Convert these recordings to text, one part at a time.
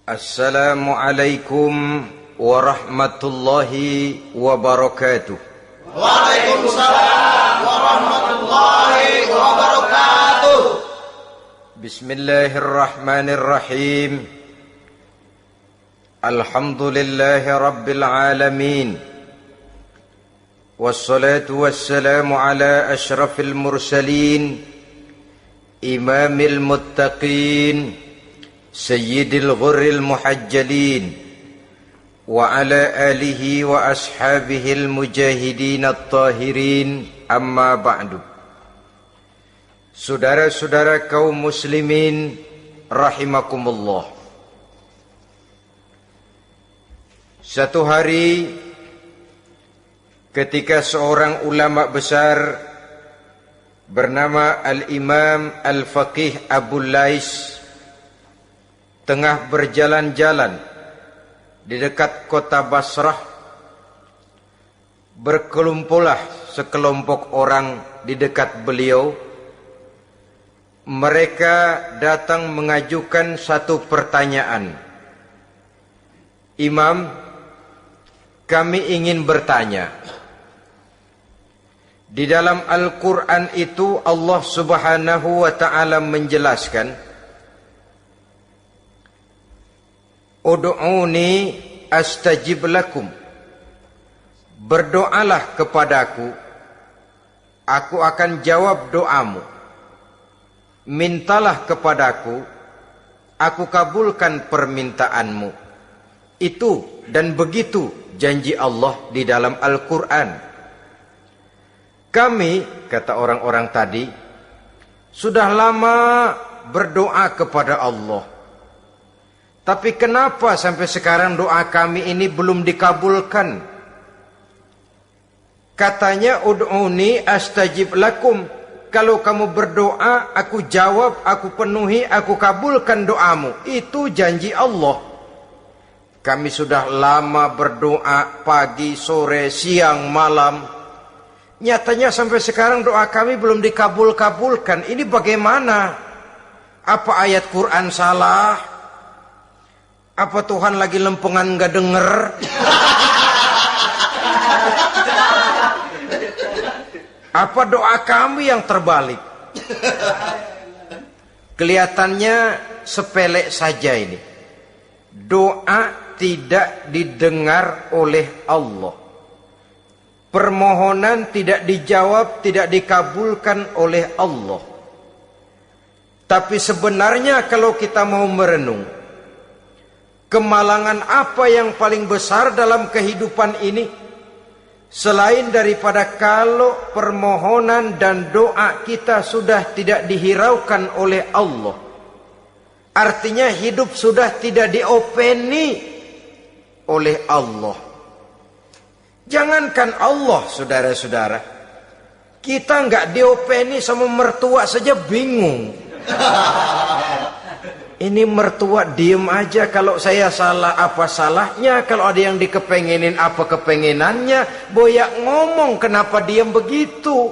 Assalamualaikum warahmatullahi wabarakatuh. Waalaikumsalam warahmatullahi wabarakatuh. Bismillahirrahmanirrahim. Alhamdulillahi rabbil alamin. Wassalatu wassalamu ala ashrafil mursalin, imamil muttaqin, sayyidil ghurril muhajjalin, wa ala alihi wa ashabihil mujahidin at-tahirin, amma ba'du. Saudara-saudara kaum muslimin rahimakumullah. Satu hari ketika seorang ulama besar bernama Al-Imam Al-Faqih Abu Lais tengah berjalan-jalan di dekat kota Basrah, berkelumpullah sekelompok orang di dekat beliau. Mereka datang mengajukan satu pertanyaan. Imam, kami ingin bertanya. Di dalam Al-Quran itu Allah Subhanahu wa ta'ala menjelaskan, Ud'uni astajib lakum. Berdoalah kepadaku, aku akan jawab doamu. Mintalah kepadaku, aku kabulkan permintaanmu. Itu dan begitu janji Allah di dalam Al-Quran. Kami, kata orang-orang tadi, sudah lama berdoa kepada Allah. Tapi kenapa sampai sekarang doa kami ini belum dikabulkan? Katanya, ud'uni astajib lakum. Kalau kamu berdoa, aku jawab, aku penuhi, aku kabulkan doamu. Itu janji Allah. Kami sudah lama berdoa pagi, sore, siang, malam. Nyatanya sampai sekarang doa kami belum dikabul-kabulkan. Ini bagaimana? Apa ayat Quran salah? Apa Tuhan lagi lempengan gak denger? Apa doa kami yang terbalik? Kelihatannya sepele saja ini. Doa tidak didengar oleh Allah. Permohonan tidak dijawab, tidak dikabulkan oleh Allah. Tapi sebenarnya kalau kita mau merenung, kemalangan apa yang paling besar dalam kehidupan ini? Selain daripada kalau permohonan dan doa kita sudah tidak dihiraukan oleh Allah. Artinya hidup sudah tidak diopeni oleh Allah. Jangankan Allah, saudara-saudara, kita nggak diopeni sama mertua saja bingung. Ini mertua diem aja, kalau saya salah apa salahnya, kalau ada yang dikepengenin apa kepengenannya, boyak ngomong kenapa diem begitu.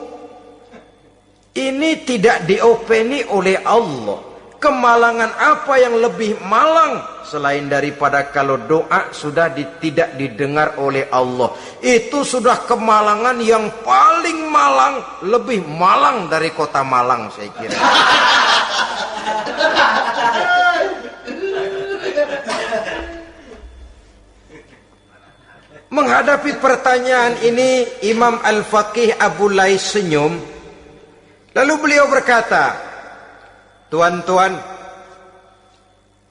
Ini tidak diopeni oleh Allah. Kemalangan apa yang lebih malang selain daripada kalau doa sudah tidak didengar oleh Allah? Itu sudah kemalangan yang paling malang, lebih malang dari kota Malang saya kira. Menghadapi pertanyaan ini, Imam Al-Faqih Abu Lais senyum. Lalu beliau berkata, tuan-tuan,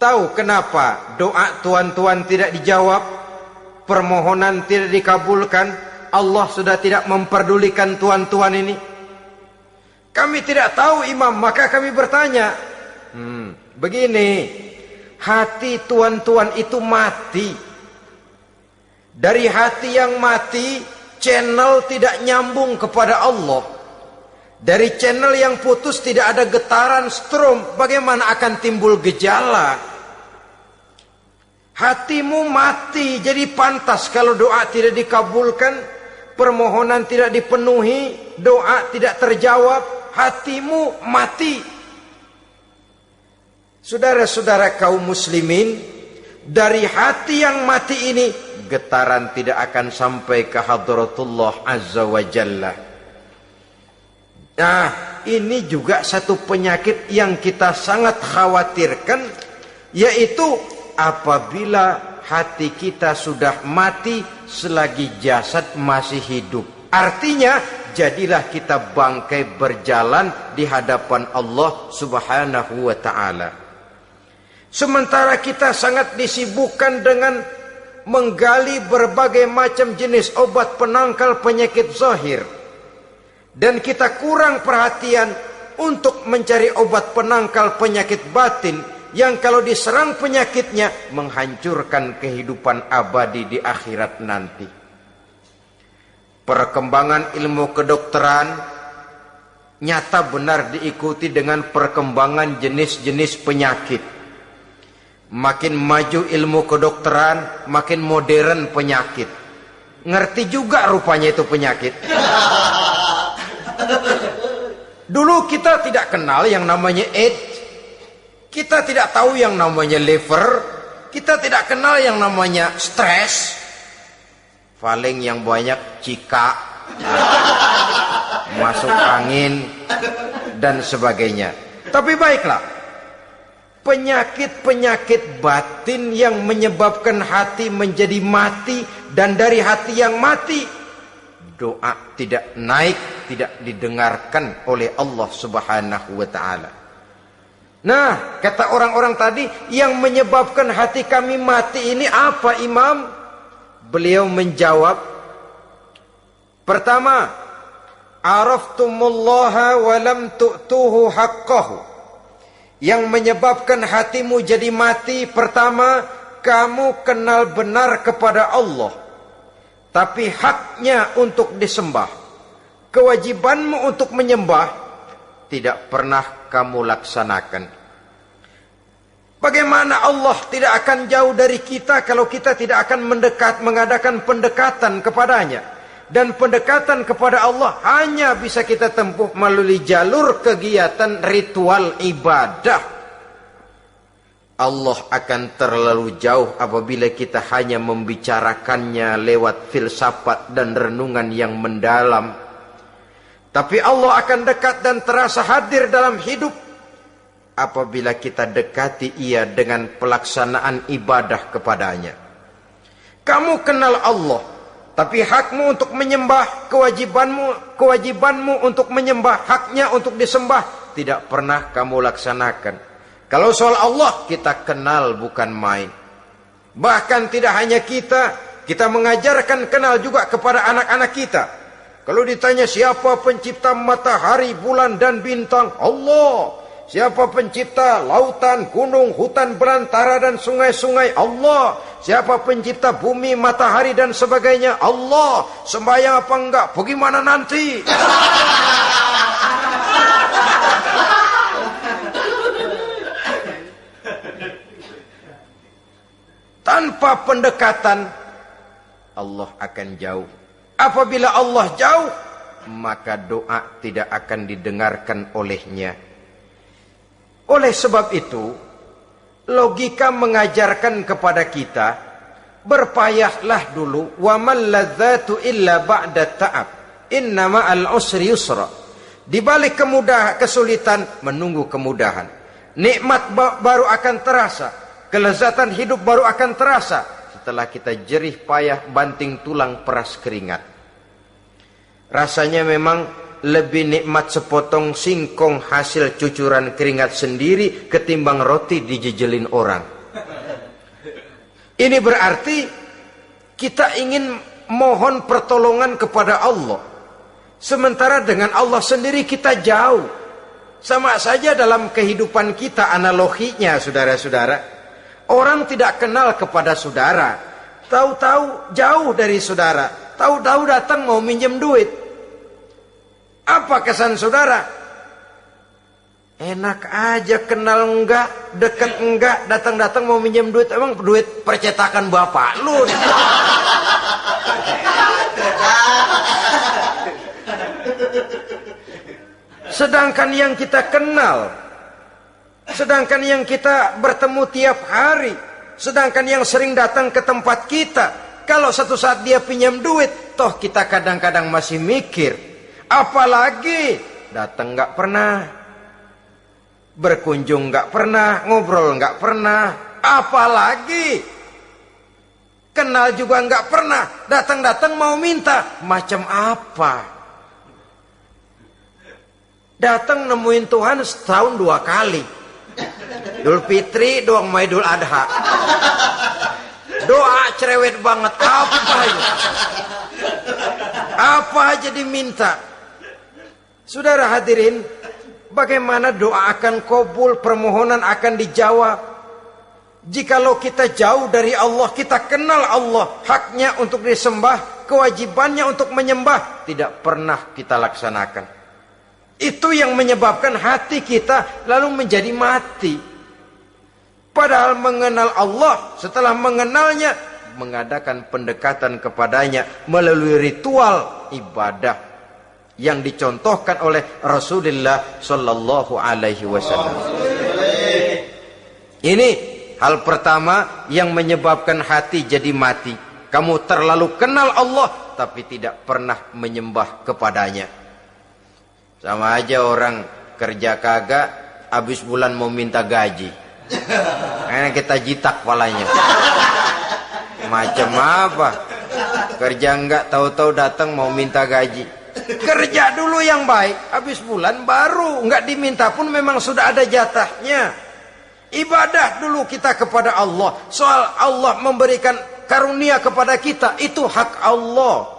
tahu kenapa doa tuan-tuan tidak dijawab, permohonan tidak dikabulkan, Allah sudah tidak memperdulikan tuan-tuan ini? Kami tidak tahu, Imam, maka kami bertanya. Begini, hati tuan-tuan itu mati. Dari hati yang mati, channel tidak nyambung kepada Allah. Dari channel yang putus tidak ada getaran strom, bagaimana akan timbul gejala? Hatimu mati, jadi pantas kalau doa tidak dikabulkan, permohonan tidak dipenuhi, doa tidak terjawab, hatimu mati. Saudara-saudara kaum muslimin, dari hati yang mati ini, getaran tidak akan sampai ke hadratullah azza wa jalla. Nah, ini juga satu penyakit yang kita sangat khawatirkan, yaitu apabila hati kita sudah mati selagi jasad masih hidup. Artinya, jadilah kita bangkai berjalan di hadapan Allah subhanahu wa ta'ala. Sementara kita sangat disibukkan dengan menggali berbagai macam jenis obat penangkal penyakit zahir, dan kita kurang perhatian untuk mencari obat penangkal penyakit batin yang kalau diserang penyakitnya menghancurkan kehidupan abadi di akhirat nanti. Perkembangan ilmu kedokteran nyata benar diikuti dengan perkembangan jenis-jenis penyakit. Makin maju ilmu kedokteran, makin modern penyakit. Ngerti juga rupanya itu penyakit. Dulu kita tidak kenal yang namanya AIDS. Kita tidak tahu yang namanya liver. Kita tidak kenal yang namanya stres. Paling yang banyak cika, masuk angin, dan sebagainya. Tapi baiklah, penyakit-penyakit batin yang menyebabkan hati menjadi mati, dan dari hati yang mati, doa tidak naik, tidak didengarkan oleh Allah subhanahu wa ta'ala. Nah, kata orang-orang tadi, yang menyebabkan hati kami mati ini apa, Imam? Beliau menjawab, pertama, araftumullaha wa lam tu'tuhu haqqahu. Yang menyebabkan hatimu jadi mati, pertama, kamu kenal benar kepada Allah, tapi haknya untuk disembah, kewajibanmu untuk menyembah, tidak pernah kamu laksanakan. Bagaimana Allah tidak akan jauh dari kita kalau kita tidak akan mengadakan pendekatan kepadanya. Dan pendekatan kepada Allah hanya bisa kita tempuh melalui jalur kegiatan ritual ibadah. Allah akan terlalu jauh apabila kita hanya membicarakannya lewat filsafat dan renungan yang mendalam. Tapi Allah akan dekat dan terasa hadir dalam hidup apabila kita dekati ia dengan pelaksanaan ibadah kepadanya. Kamu kenal Allah, tapi hakmu untuk menyembah, kewajibanmu untuk menyembah, haknya untuk disembah, tidak pernah kamu laksanakan. Kalau soal Allah, kita kenal bukan main. Bahkan tidak hanya kita mengajarkan kenal juga kepada anak-anak kita. Kalau ditanya siapa pencipta matahari, bulan dan bintang, Allah. Siapa pencipta lautan, gunung, hutan belantara dan sungai-sungai? Allah. Siapa pencipta bumi, matahari dan sebagainya? Allah. Sembahyang apa enggak? Bagaimana nanti? Tanpa pendekatan, Allah akan jauh. Apabila Allah jauh, maka doa tidak akan didengarkan olehnya. Oleh sebab itu, logika mengajarkan kepada kita, berpayahlah dulu, wa mal ladzatu illa ba'da ta'ab, inna ma'al usri yusra. Di balik kesulitan menunggu kemudahan. Nikmat baru akan terasa, kelezatan hidup baru akan terasa setelah kita jerih payah banting tulang peras keringat. Rasanya memang lebih nikmat sepotong singkong hasil cucuran keringat sendiri ketimbang roti dijejelin orang. Ini berarti kita ingin mohon pertolongan kepada Allah, sementara dengan Allah sendiri kita jauh. Sama saja dalam kehidupan kita analoginya, saudara-saudara. Orang tidak kenal kepada saudara, tahu-tahu jauh dari saudara, tahu-tahu datang mau minjem duit. Apa kesan saudara? Enak aja, kenal enggak, dekat enggak, datang-datang mau minjem duit. Emang duit percetakan bapak lu? Sedangkan yang kita kenal, sedangkan yang kita bertemu tiap hari, Sedangkan yang sering datang ke tempat kita, kalau satu saat dia pinjam duit, toh kita kadang-kadang masih mikir. Apalagi datang nggak pernah, berkunjung nggak pernah, ngobrol nggak pernah, apalagi kenal juga nggak pernah, datang-datang mau minta. Macam apa? Datang nemuin Tuhan setahun 2 kali. Idul Fitri, doang sama Idul Adha. Doa cerewet banget. Apa aja? Apa aja diminta. Saudara hadirin, bagaimana doa akan kabul, permohonan akan dijawab? Jikalau kita jauh dari Allah, kita kenal Allah, haknya untuk disembah, kewajibannya untuk menyembah, tidak pernah kita laksanakan. Itu yang menyebabkan hati kita lalu menjadi mati. Padahal mengenal Allah, setelah mengenalnya, mengadakan pendekatan kepadanya melalui ritual ibadah yang dicontohkan oleh Rasulullah Sallallahu Alaihi Wasallam. Ini hal pertama yang menyebabkan hati jadi mati. Kamu terlalu kenal Allah tapi tidak pernah menyembah kepadanya. Sama aja orang kerja kagak, habis bulan mau minta gaji. Karena kita jitak palanya. Macam apa? Kerja enggak, tahu-tahu datang mau minta gaji. Kerja dulu yang baik, habis bulan baru enggak diminta pun memang sudah ada jatahnya. Ibadah dulu kita kepada Allah. Soal Allah memberikan karunia kepada kita, itu hak Allah.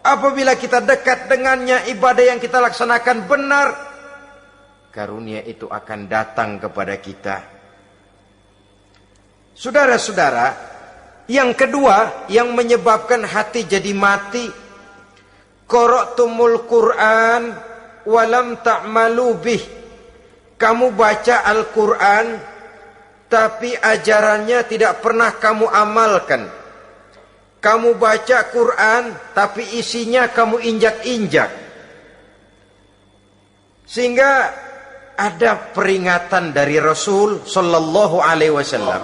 Apabila kita dekat dengannya, ibadah yang kita laksanakan benar, karunia itu akan datang kepada kita. Saudara-saudara, yang kedua yang menyebabkan hati jadi mati, qara'tumul Qur'an walam ta'malu bih. Kamu baca Al-Qur'an tapi ajarannya tidak pernah kamu amalkan. Kamu baca Quran tapi isinya kamu injak-injak. Sehingga ada peringatan dari Rasul Sallallahu Alaihi Wasallam.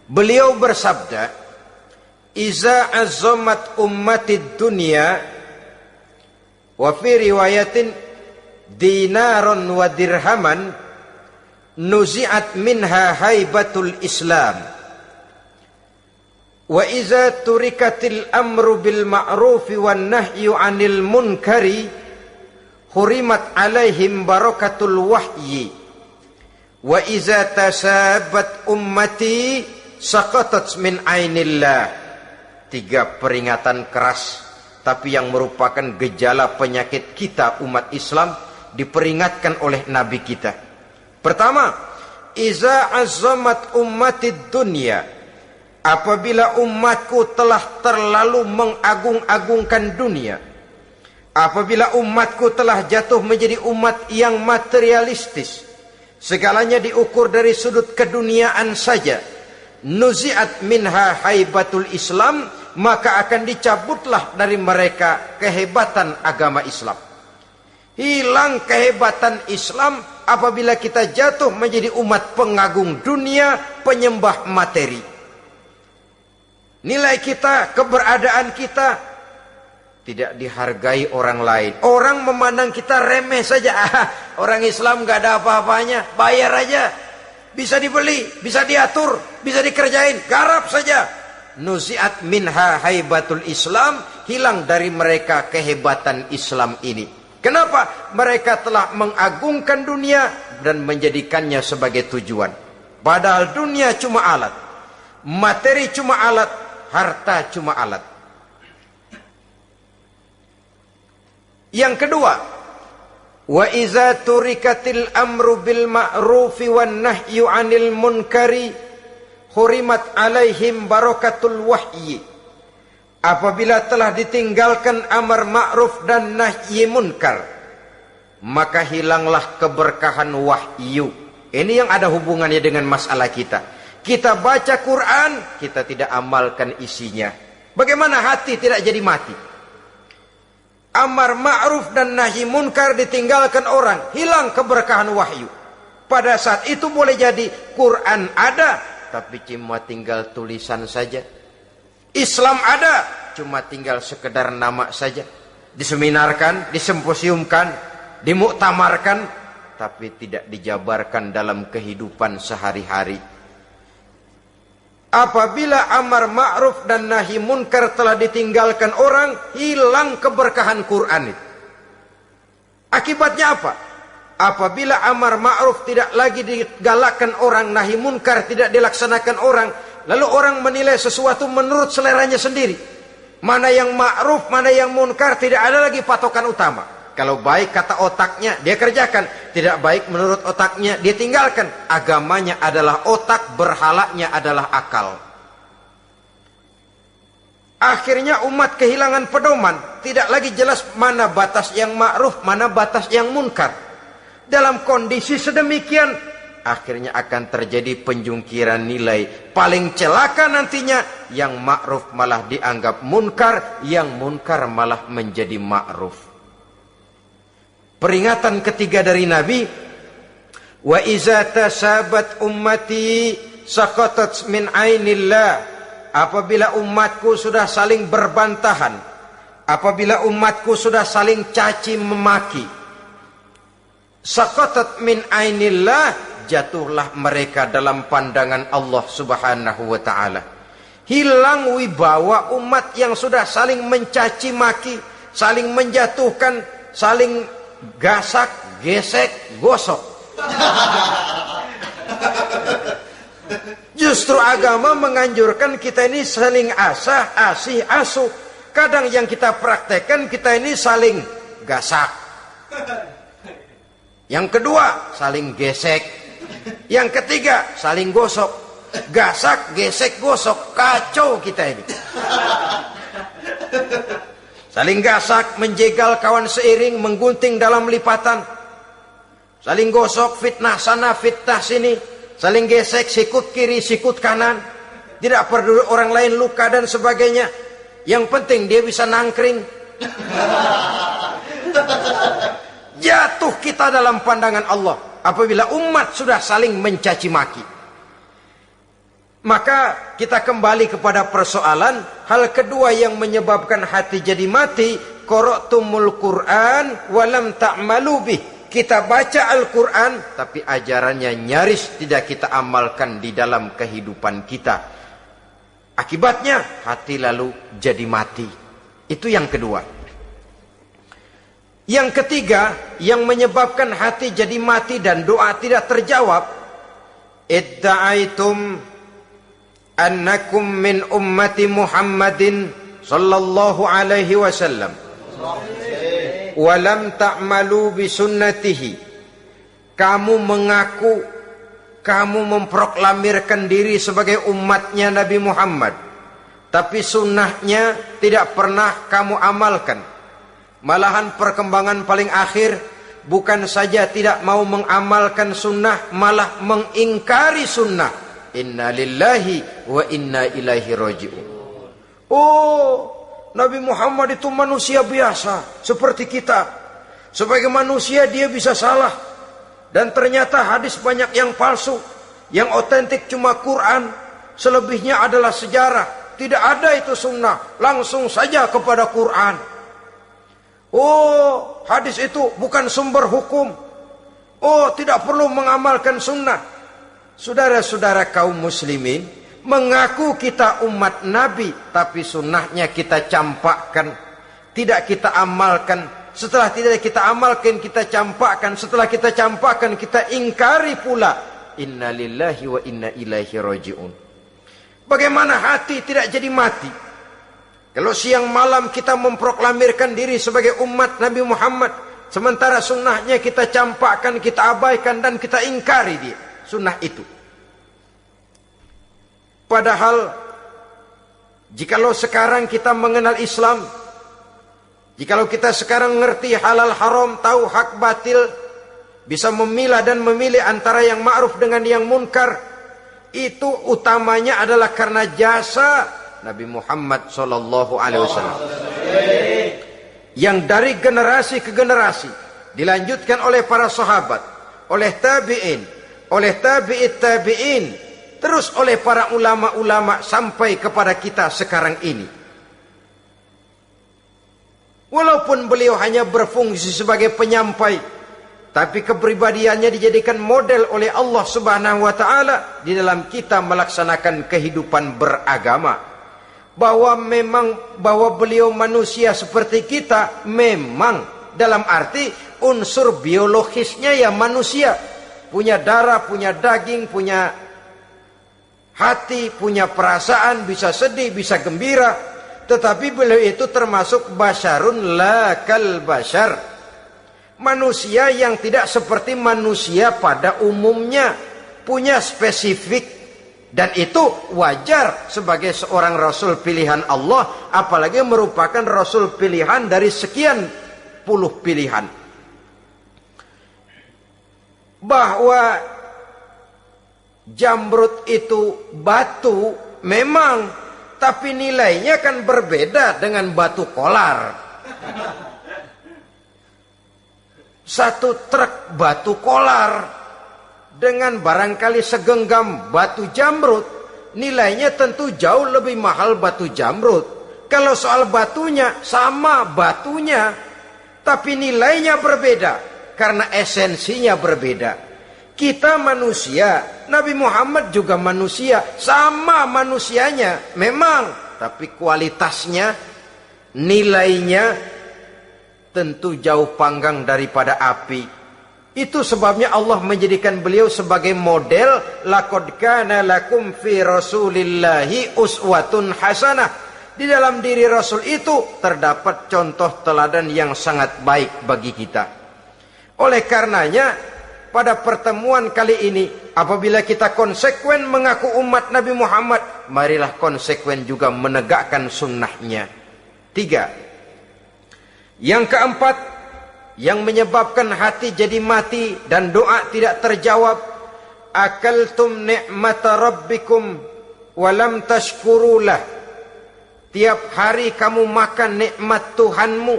Beliau bersabda, "Iza azzamat ummatid dunya wa fi riwayatin dinaron wa dirhaman nuzi'at minha haibatul Islam. Wa iza turikatil amru bil ma'rufi wan nahyu 'anil munkari hurimat 'alaihim barakatul wahyi. Wa iza tasabat ummati saqatat min 'ainillah." 3 peringatan keras tapi yang merupakan gejala penyakit kita umat Islam diperingatkan oleh Nabi kita. Pertama, iza azzamat ummatid dunya. Apabila umatku telah terlalu mengagung-agungkan dunia, apabila umatku telah jatuh menjadi umat yang materialistis, segalanya diukur dari sudut keduniaan saja, nuzi'at minha haibatul Islam, maka akan dicabutlah dari mereka kehebatan agama Islam. Hilang kehebatan Islam apabila kita jatuh menjadi umat pengagung dunia, penyembah materi. Nilai kita, keberadaan kita tidak dihargai orang lain. Orang memandang kita remeh saja. Orang Islam gak ada apa-apanya, bayar aja. Bisa dibeli, bisa diatur, bisa dikerjain, garap saja. Nuzi'at minha haibatul Islam, hilang dari mereka kehebatan Islam ini. Kenapa? Mereka telah mengagungkan dunia dan menjadikannya sebagai tujuan. Padahal dunia cuma alat, materi cuma alat, harta cuma alat. Yang kedua, wa iza turikatil amru bil ma'rufi wan nahyu 'anil munkari hurimat 'alaihim barakatul wahyi. Apabila telah ditinggalkan amar ma'ruf dan nahi munkar, maka hilanglah keberkahan wahyu. Ini yang ada hubungannya dengan masalah kita. Kita baca Quran, kita tidak amalkan isinya. Bagaimana hati tidak jadi mati? Amar ma'ruf dan nahi munkar ditinggalkan orang, hilang keberkahan wahyu. Pada saat itu boleh jadi Quran ada, tapi cuma tinggal tulisan saja. Islam ada, cuma tinggal sekedar nama saja. Diseminarkan, disimposiumkan, dimuktamarkan, tapi tidak dijabarkan dalam kehidupan sehari-hari. Apabila amar ma'ruf dan nahi munkar telah ditinggalkan orang, hilang keberkahan Quran itu. Akibatnya apa? Apabila amar ma'ruf tidak lagi digalakkan orang, nahi munkar tidak dilaksanakan orang, lalu orang menilai sesuatu menurut seleranya sendiri. Mana yang ma'ruf, mana yang munkar, tidak ada lagi patokan utama. Kalau baik kata otaknya, dia kerjakan. Tidak baik menurut otaknya, dia tinggalkan. Agamanya adalah otak, berhalanya adalah akal. Akhirnya umat kehilangan pedoman. Tidak lagi jelas mana batas yang ma'ruf, mana batas yang munkar. Dalam kondisi sedemikian, akhirnya akan terjadi penjungkiran nilai. Paling celaka nantinya, yang ma'ruf malah dianggap munkar, yang munkar malah menjadi ma'ruf. Peringatan ketiga dari Nabi, wa iza tasabat ummati saqatat min ainillah. Apabila umatku sudah saling berbantahan, apabila umatku sudah saling caci memaki, saqatat min ainillah, jatuhlah mereka dalam pandangan Allah Subhanahu wa taala. Hilang wibawa umat yang sudah saling mencaci maki, saling menjatuhkan, saling gasak, gesek, gosok. Justru agama menganjurkan kita ini saling asah, asih, asuh. Kadang yang kita praktekkan, kita ini saling gasak. Yang kedua, saling gesek. Yang ketiga, saling gosok. Gasak, gesek, gosok. Kacau kita ini. Saling gasak, menjegal kawan seiring, menggunting dalam lipatan. Saling gosok, fitnah sana, fitnah sini. Saling gesek, sikut kiri, sikut kanan. Tidak peduli orang lain luka dan sebagainya. Yang penting dia bisa nangkring. Jatuh kita dalam pandangan Allah apabila umat sudah saling mencaci maki. Maka kita kembali kepada persoalan, hal kedua yang menyebabkan hati jadi mati, qara'tumul Qur'an walam ta'malu bih. Kita baca Al-Quran, tapi ajarannya nyaris tidak kita amalkan di dalam kehidupan kita. Akibatnya hati lalu jadi mati. Itu yang kedua. Yang ketiga, yang menyebabkan hati jadi mati dan doa tidak terjawab, idda'aitum annakum min ummati Muhammadin sallallahu alaihi wasallam walam ta'malu bi sunnatihi. Kamu mengaku, kamu memproklamirkan diri sebagai umatnya Nabi Muhammad, tapi sunnahnya tidak pernah kamu amalkan. Malahan perkembangan paling akhir, bukan saja tidak mau mengamalkan sunnah, malah mengingkari sunnah. Inna lillahi wa inna ilaihi raji'un. Oh, Nabi Muhammad itu manusia biasa seperti kita. Sebagai manusia dia bisa salah. Dan ternyata hadis banyak yang palsu. Yang otentik cuma Quran. Selebihnya adalah sejarah. Tidak ada itu sunnah. Langsung saja kepada Quran. Oh, hadis itu bukan sumber hukum. Oh, tidak perlu mengamalkan sunnah. Saudara-saudara kaum muslimin, mengaku kita umat Nabi, tapi sunnahnya kita campakkan, tidak kita amalkan. Setelah tidak kita amalkan, kita campakkan. Setelah kita campakkan, kita ingkari pula. Inna lillahi wa inna ilaihi raji'un. Bagaimana hati tidak jadi mati? Kalau siang malam kita memproklamirkan diri sebagai umat Nabi Muhammad, sementara sunnahnya kita campakkan, kita abaikan, dan kita ingkari dia, sunnah itu. Padahal jikalau sekarang kita mengenal Islam, jikalau kita sekarang ngerti halal haram, tahu hak batil, bisa memilah dan memilih antara yang ma'ruf dengan yang munkar, itu utamanya adalah karena jasa Nabi Muhammad sallallahu alaihi wasallam. Yang dari generasi ke generasi dilanjutkan oleh para sahabat, oleh tabi'in, oleh tabi'in, terus oleh para ulama-ulama sampai kepada kita sekarang ini. Walaupun beliau hanya berfungsi sebagai penyampai, tapi kepribadiannya dijadikan model oleh Allah Subhanahu wa taala di dalam kita melaksanakan kehidupan beragama. Bahwa beliau manusia seperti kita, memang dalam arti unsur biologisnya ya manusia, punya darah, punya daging, punya hati, punya perasaan, bisa sedih, bisa gembira. Tetapi beliau itu termasuk basyarun la kal basyar, manusia yang tidak seperti manusia pada umumnya, punya spesifik. Dan itu wajar sebagai seorang Rasul pilihan Allah, apalagi merupakan Rasul pilihan dari sekian puluh pilihan. Bahwa jamrud itu batu memang, tapi nilainya kan berbeda dengan batu kolar. Satu truk batu kolar dengan barangkali segenggam batu jamrud, nilainya tentu jauh lebih mahal batu jamrud. Kalau soal batunya, sama batunya, tapi nilainya berbeda karena esensinya berbeda. Kita manusia, Nabi Muhammad juga manusia, sama manusianya memang, tapi kualitasnya, nilainya tentu jauh panggang daripada api. Itu sebabnya Allah menjadikan beliau sebagai model. Laqad kana lakum fi rasulillahi uswatun hasanah. Di dalam diri Rasul itu terdapat contoh teladan yang sangat baik bagi kita. Oleh karenanya, pada pertemuan kali ini, apabila kita konsekuen mengaku umat Nabi Muhammad, marilah konsekuen juga menegakkan sunnahnya. 3. Yang keempat, yang menyebabkan hati jadi mati dan doa tidak terjawab, akaltum ni'mata rabbikum walam tashkurulah. Tiap hari kamu makan nikmat Tuhanmu,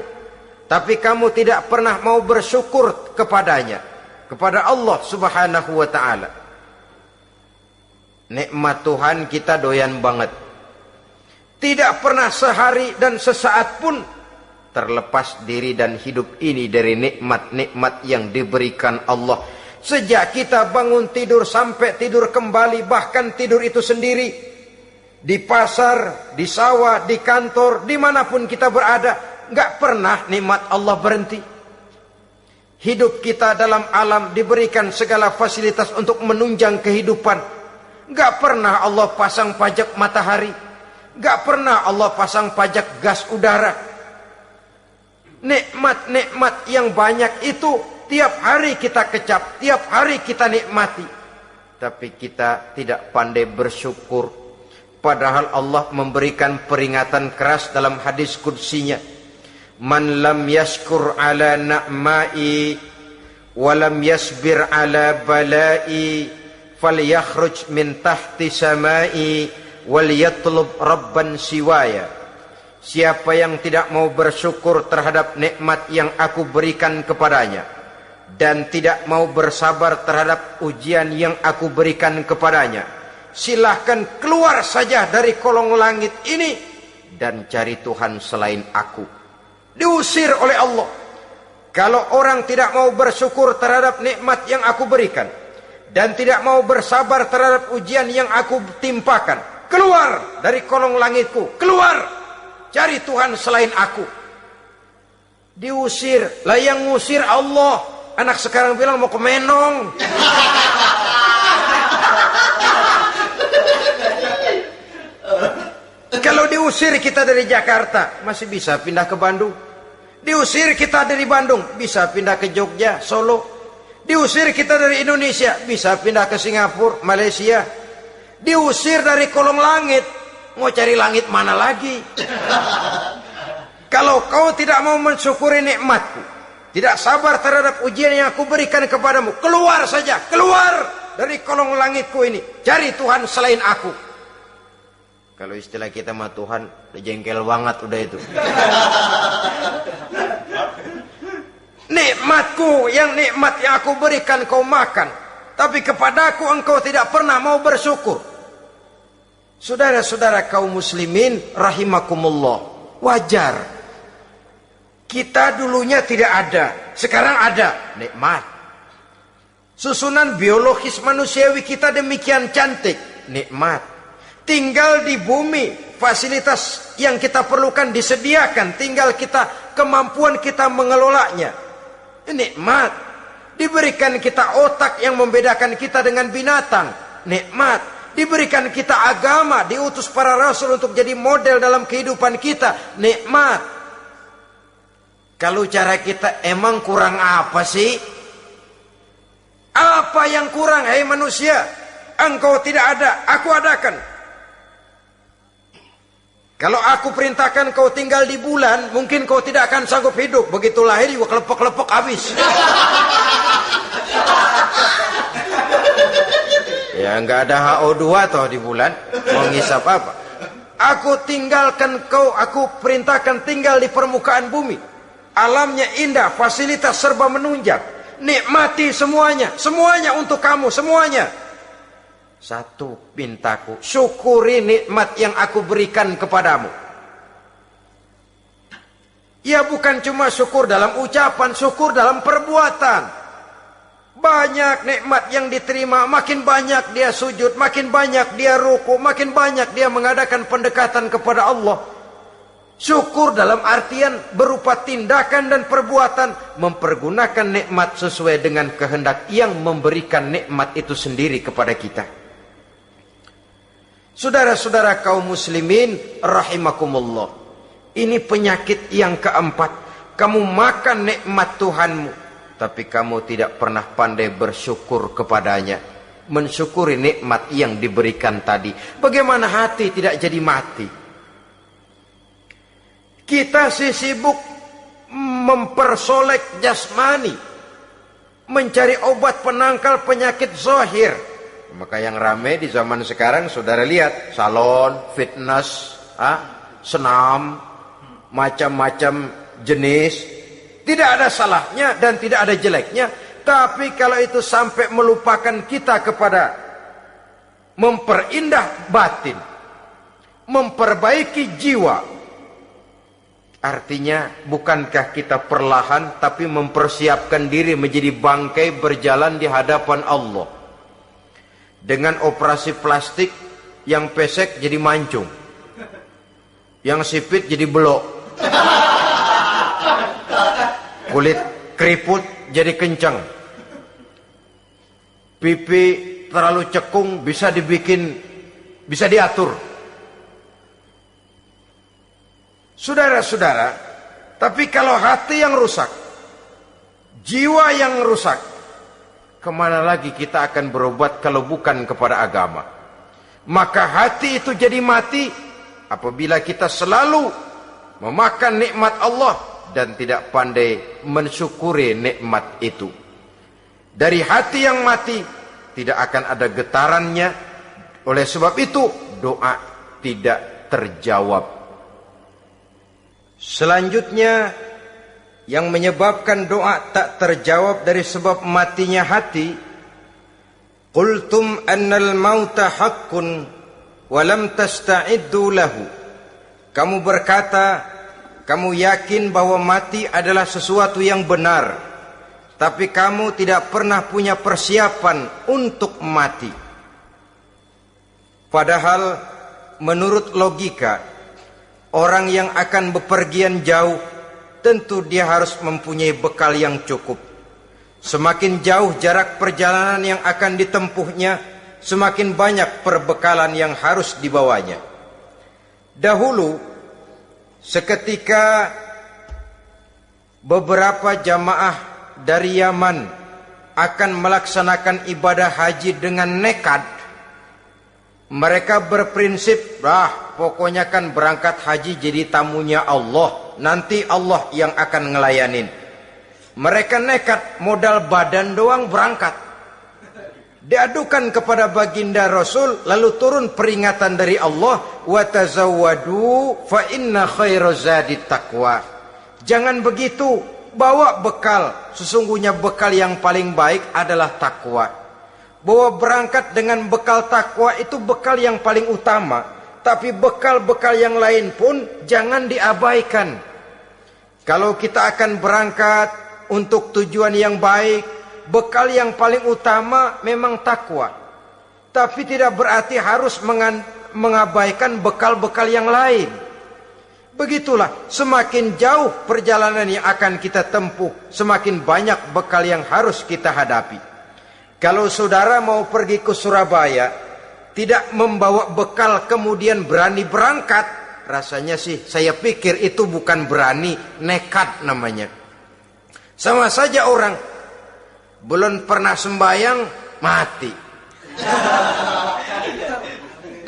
tapi kamu tidak pernah mau bersyukur kepadanya, kepada Allah Subhanahu wa ta'ala. Nikmat Tuhan kita doyan banget, tidak pernah sehari dan sesaat pun terlepas diri dan hidup ini dari nikmat-nikmat yang diberikan Allah. Sejak kita bangun tidur sampai tidur kembali, bahkan tidur itu sendiri, di pasar, di sawah, di kantor, dimanapun kita berada, nggak pernah nikmat Allah berhenti. Hidup kita dalam alam diberikan segala fasilitas untuk menunjang kehidupan. Nggak pernah Allah pasang pajak matahari, nggak pernah Allah pasang pajak gas udara. Nikmat-nikmat yang banyak itu tiap hari kita kecap, tiap hari kita nikmati. Tapi kita tidak pandai bersyukur. Padahal Allah memberikan peringatan keras dalam hadis qudsinya. Man lam yashkur ala na'mai wa lam yasbir ala balai falyakhruj min tahti samai wal yatlub rabban siwaya. Siapa yang tidak mau bersyukur terhadap nikmat yang aku berikan kepadanya, dan tidak mau bersabar terhadap ujian yang aku berikan kepadanya, silahkan keluar saja dari kolong langit ini dan cari Tuhan selain aku. Diusir oleh Allah. Kalau orang tidak mau bersyukur terhadap nikmat yang aku berikan, dan tidak mau bersabar terhadap ujian yang aku timpakan, keluar dari kolong langitku, keluar, cari Tuhan selain aku. Diusir. Lah yang ngusir Allah. Anak sekarang bilang mau ke Menong. Kalau diusir kita dari Jakarta, masih bisa pindah ke Bandung. Diusir kita dari Bandung, bisa pindah ke Jogja, Solo. Diusir kita dari Indonesia, bisa pindah ke Singapura, Malaysia. Diusir dari kolong langit, mau cari langit mana lagi? Kalau kau tidak mau mensyukuri nikmatku, tidak sabar terhadap ujian yang aku berikan kepadamu, keluar saja, keluar dari kolong langitku ini, cari Tuhan selain aku. Kalau istilah kita mah Tuhan, udah jengkel banget udah itu. Nikmatku, yang nikmat yang aku berikan kau makan, tapi kepadaku engkau tidak pernah mau bersyukur. Saudara-saudara kaum muslimin rahimakumullah, wajar. Kita dulunya tidak ada, sekarang ada, nikmat. Susunan biologis manusiawi kita demikian cantik, nikmat. Tinggal di bumi, fasilitas yang kita perlukan disediakan, tinggal kemampuan kita mengelolanya. Nikmat. Diberikan kita otak yang membedakan kita dengan binatang, nikmat. Diberikan kita agama, diutus para rasul untuk jadi model dalam kehidupan kita, nikmat. Kalau cara kita emang kurang apa sih? Apa yang kurang, hai manusia? Engkau tidak ada, aku adakan. Kalau aku perintahkan kau tinggal di bulan, mungkin kau tidak akan sanggup hidup. Begitu lahir juga kelepek-kelepek habis. Ya nggak ada HO2 toh di bulan, mau ngisap apa? Aku tinggalkan kau, aku perintahkan tinggal di permukaan bumi. Alamnya indah, fasilitas serba menunjang. Nikmati semuanya, semuanya untuk kamu, semuanya. Satu pintaku, syukuri nikmat yang aku berikan kepadamu. Ya bukan cuma syukur dalam ucapan, syukur dalam perbuatan. Banyak nikmat yang diterima, makin banyak dia sujud, makin banyak dia ruku, makin banyak dia mengadakan pendekatan kepada Allah. Syukur dalam artian berupa tindakan dan perbuatan, mempergunakan nikmat sesuai dengan kehendak yang memberikan nikmat itu sendiri kepada kita. Saudara-saudara kaum muslimin rahimakumullah, ini penyakit yang keempat. Kamu makan nikmat Tuhanmu, tapi kamu tidak pernah pandai bersyukur kepadanya, mensyukuri nikmat yang diberikan tadi. Bagaimana hati tidak jadi mati? Kita sibuk mempersolek jasmani, mencari obat penangkal penyakit zahir. Maka yang ramai di zaman sekarang, saudara lihat, salon, fitness, senam, macam-macam jenis. Tidak ada salahnya dan tidak ada jeleknya. Tapi kalau itu sampai melupakan kita kepada memperindah batin, memperbaiki jiwa, artinya bukankah kita perlahan tapi mempersiapkan diri menjadi bangkai berjalan di hadapan Allah. Dengan operasi plastik, yang pesek jadi mancung, yang sipit jadi belok, kulit keriput jadi kencang, pipi terlalu cekung bisa diatur. Saudara-saudara, tapi kalau hati yang rusak, jiwa yang rusak, kemana lagi kita akan berobat kalau bukan kepada agama? Maka hati itu jadi mati apabila kita selalu memakan nikmat Allah dan tidak pandai mensyukuri nikmat itu. Dari hati yang mati tidak akan ada getarannya. Oleh sebab itu doa tidak terjawab. Selanjutnya yang menyebabkan doa tak terjawab dari sebab matinya hati, qultum annal mauta haqqun wa lam tasta'iddu lahu. Kamu berkata, kamu yakin bahwa mati adalah sesuatu yang benar, tapi kamu tidak pernah punya persiapan untuk mati. Padahal menurut logika, orang yang akan bepergian jauh tentu dia harus mempunyai bekal yang cukup. Semakin jauh jarak perjalanan yang akan ditempuhnya, semakin banyak perbekalan yang harus dibawanya. Dahulu, seketika beberapa jamaah dari Yaman akan melaksanakan ibadah haji dengan nekat, mereka berprinsip, pokoknya kan berangkat haji jadi tamunya Allah, nanti Allah yang akan ngelayanin. Mereka nekat, modal badan doang berangkat. Diadukan kepada baginda Rasul, lalu turun peringatan dari Allah, wa tazawwadu fa inna khairaz zadi taqwa. Jangan begitu, bawa bekal, sesungguhnya bekal yang paling baik adalah takwa. bahwa berangkat dengan bekal takwa itu bekal yang paling utama, tapi bekal-bekal yang lain pun jangan diabaikan. Kalau kita akan berangkat untuk tujuan yang baik, bekal yang paling utama memang takwa, tapi tidak berarti harus mengabaikan bekal-bekal yang lain. Begitulah, semakin jauh perjalanan yang akan kita tempuh, semakin banyak bekal yang harus kita hadapi. Kalau saudara mau pergi ke Surabaya, tidak membawa bekal kemudian berani berangkat, rasanya sih saya pikir itu bukan berani, nekat namanya. Sama saja orang belum pernah sembahyang, mati.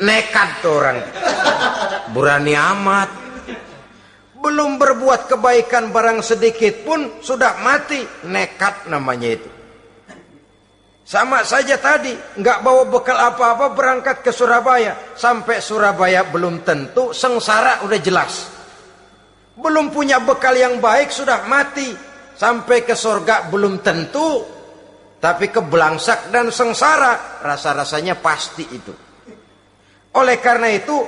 Nekat tuh orang, berani amat. Belum berbuat kebaikan barang sedikit pun sudah mati, nekat namanya itu. Sama saja tadi, nggak bawa bekal apa-apa berangkat ke Surabaya. Sampai Surabaya belum tentu, sengsara udah jelas. Belum punya bekal yang baik sudah mati. Sampai ke surga belum tentu, tapi kebelangsak dan sengsara rasa-rasanya pasti itu. Oleh karena itu,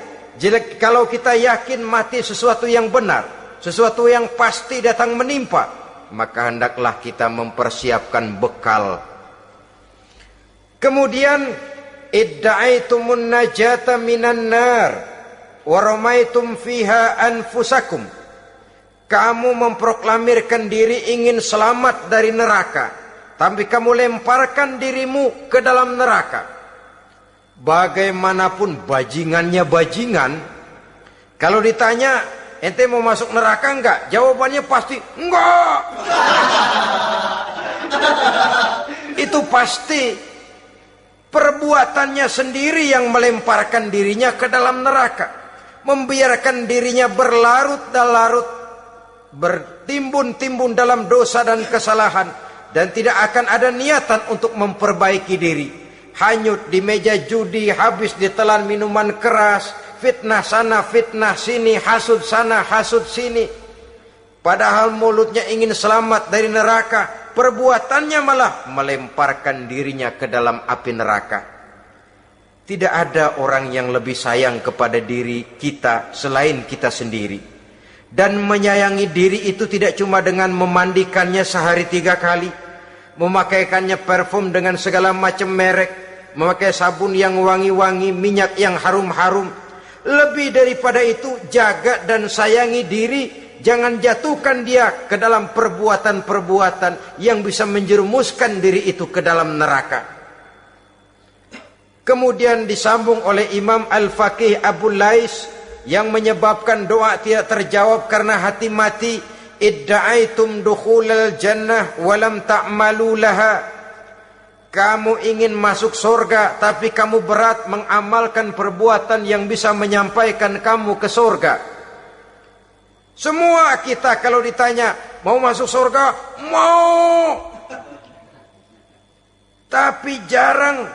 kalau kita yakin mati sesuatu yang benar, sesuatu yang pasti datang menimpa, maka hendaklah kita mempersiapkan bekal. Kemudian, idda'aitumun najata minan nar wa ramaitum fiha anfusakum. Kamu memproklamirkan diri ingin selamat dari neraka, tapi kamu lemparkan dirimu ke dalam neraka. Bagaimanapun bajingannya bajingan, kalau ditanya ente mau masuk neraka enggak, jawabannya pasti enggak. Itu pasti perbuatannya sendiri yang melemparkan dirinya ke dalam neraka, membiarkan dirinya berlarut-larut, bertimbun-timbun dalam dosa dan kesalahan, dan tidak akan ada niatan untuk memperbaiki diri. Hanyut di meja judi, habis ditelan minuman keras, fitnah sana, fitnah sini, hasud sana, hasud sini. Padahal mulutnya ingin selamat dari neraka, perbuatannya malah melemparkan dirinya ke dalam api neraka. Tidak ada orang yang lebih sayang kepada diri kita selain kita sendiri. Dan menyayangi diri itu tidak cuma dengan memandikannya sehari 3 kali, memakaikannya parfum dengan segala macam merek, memakai sabun yang wangi-wangi, minyak yang harum-harum. Lebih daripada itu, jaga dan sayangi diri. Jangan jatuhkan dia ke dalam perbuatan-perbuatan yang bisa menjerumuskan diri itu ke dalam neraka. Kemudian disambung oleh Imam Al-Faqih Abu Lais yang menyebabkan doa tidak terjawab karena hati mati. Idda'aitum dukhulal jannah walam ta'malu laha. Kamu ingin masuk surga, tapi kamu berat mengamalkan perbuatan yang bisa menyampaikan kamu ke surga. Semua kita kalau ditanya, mau masuk surga? Mau. Tapi jarang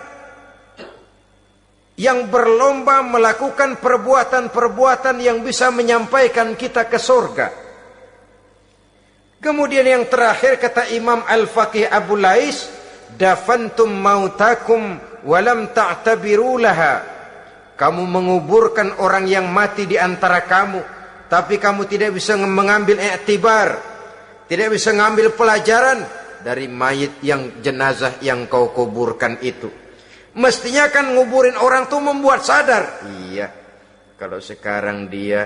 yang berlomba melakukan perbuatan-perbuatan yang bisa menyampaikan kita ke surga. Kemudian yang terakhir kata Imam Al-Faqih Abu Lais, dafantum mautakum walam ta'tabiru laha. Kamu menguburkan orang yang mati di antara kamu, tapi kamu tidak bisa mengambil i'tibar, tidak bisa mengambil pelajaran dari mayit yang jenazah yang kau kuburkan itu. Mestinya kan nguburin orang tuh membuat sadar. Iya, kalau sekarang dia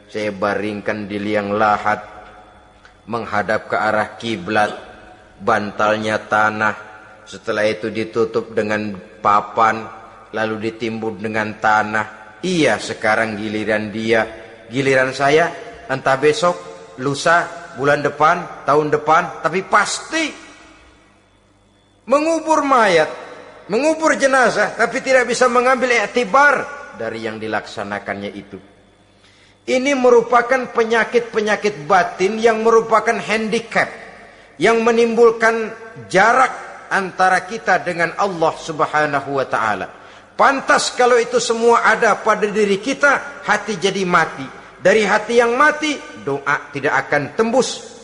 saya baringkan di liang lahat, menghadap ke arah kiblat, bantalnya tanah, setelah itu ditutup dengan papan, lalu ditimbun dengan tanah. Iya, sekarang giliran dia, giliran saya, entah besok, lusa, bulan depan, tahun depan, tapi pasti mengubur mayat, mengubur jenazah, tapi tidak bisa mengambil i'tibar dari yang dilaksanakannya itu. Ini merupakan penyakit-penyakit batin yang merupakan handicap, yang menimbulkan jarak antara kita dengan Allah Subhanahu wa ta'ala. Pantas kalau itu semua ada pada diri kita, hati jadi mati. Dari hati yang mati, doa tidak akan tembus.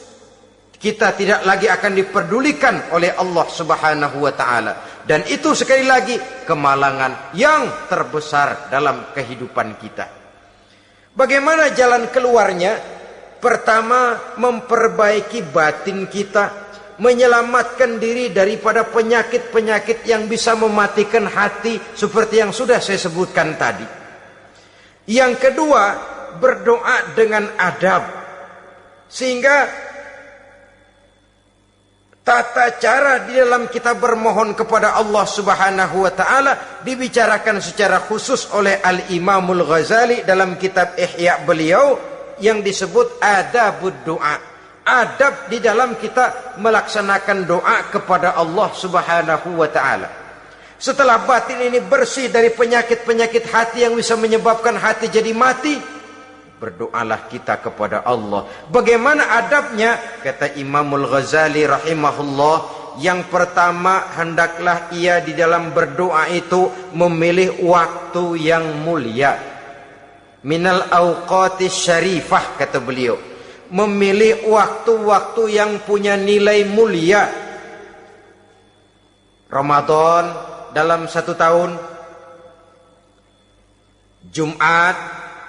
Kita tidak lagi akan diperdulikan oleh Allah Subhanahu wa ta'ala. Dan itu sekali lagi kemalangan yang terbesar dalam kehidupan kita. Bagaimana jalan keluarnya? Pertama, memperbaiki batin kita, menyelamatkan diri daripada penyakit-penyakit yang bisa mematikan hati seperti yang sudah saya sebutkan tadi. Yang kedua, berdoa dengan adab, sehingga tata cara di dalam kita bermohon kepada Allah Subhanahu wa taala dibicarakan secara khusus oleh Al-Imamul Ghazali dalam kitab Ihya beliau yang disebut adabud doa. Adab di dalam kita melaksanakan doa kepada Allah Subhanahu wa taala. Setelah batin ini bersih dari penyakit-penyakit hati yang bisa menyebabkan hati jadi mati, berdoalah kita kepada Allah. Bagaimana adabnya? Kata Imamul Ghazali rahimahullah, yang pertama hendaklah ia di dalam berdoa itu memilih waktu yang mulia. Minal awqatis syarifah, kata beliau. Memilih waktu-waktu yang punya nilai mulia. Ramadan dalam 1 tahun, Jumat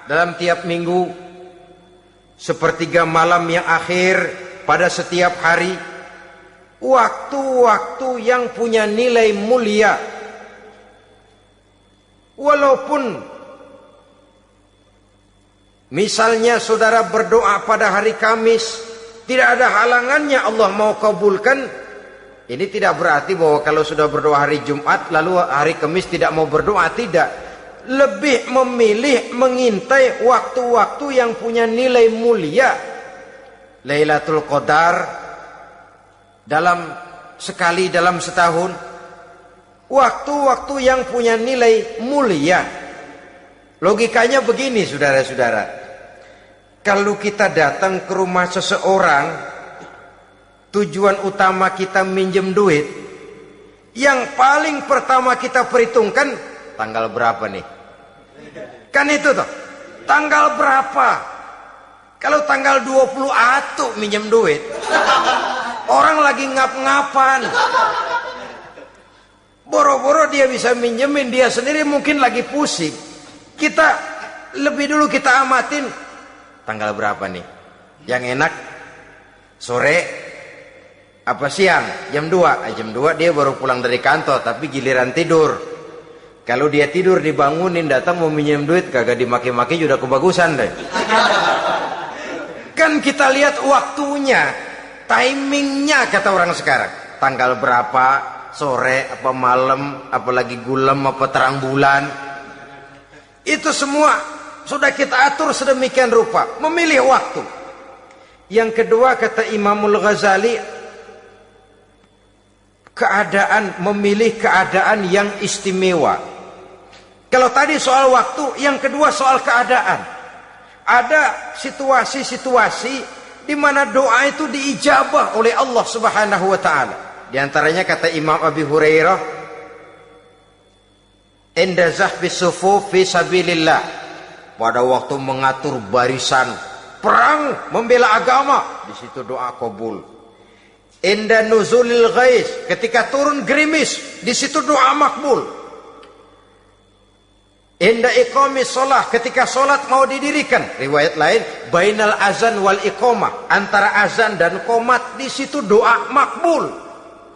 dalam tiap minggu, sepertiga malam yang akhir pada setiap hari. Waktu-waktu yang punya nilai mulia. Walaupun misalnya saudara berdoa pada hari Kamis, tidak ada halangannya Allah mau kabulkan. Ini tidak berarti bahwa kalau sudah berdoa hari Jumat lalu hari Kamis tidak mau berdoa, tidak. Lebih memilih mengintai waktu-waktu yang punya nilai mulia. Lailatul Qadar sekali dalam setahun. Waktu-waktu yang punya nilai mulia. Logikanya begini, saudara-saudara. Kalau kita datang ke rumah seseorang, tujuan utama kita minjem duit, yang paling pertama kita perhitungkan tanggal berapa nih? Kan itu toh, tanggal berapa? Kalau tanggal 20 atuh minjem duit, orang lagi ngap-ngapan, boro-boro dia bisa minjemin, dia sendiri mungkin lagi pusing. Kita lebih dulu kita amatin tanggal berapa nih? Yang enak sore apa siang? Jam 2. Jam 2 dia baru pulang dari kantor, tapi giliran tidur. Kalau dia tidur dibangunin datang mau minjem duit, kagak dimaki-maki sudah kebagusan deh. Kan kita lihat waktunya, timingnya kata orang sekarang. Tanggal berapa, sore apa malam, apalagi gulem apa terang bulan. Itu semua sudah kita atur sedemikian rupa, memilih waktu. Yang kedua kata Imamul Ghazali, memilih keadaan yang istimewa. Kalau tadi soal waktu, yang kedua soal keadaan. Ada situasi-situasi di mana doa itu diijabah oleh Allah Subhanahu wa taala. Di antaranya kata Imam Abi Hurairah, "Inda zahfis sufuf fi sabilillah." Pada waktu mengatur barisan perang membela agama, di situ doa kabul. Inda nuzulil ghais, ketika turun gerimis, di situ doa makbul. Inda iqamis shalah, ketika salat mau didirikan, riwayat lain bainal azan wal iqamah, antara azan dan qomat, di situ doa makbul.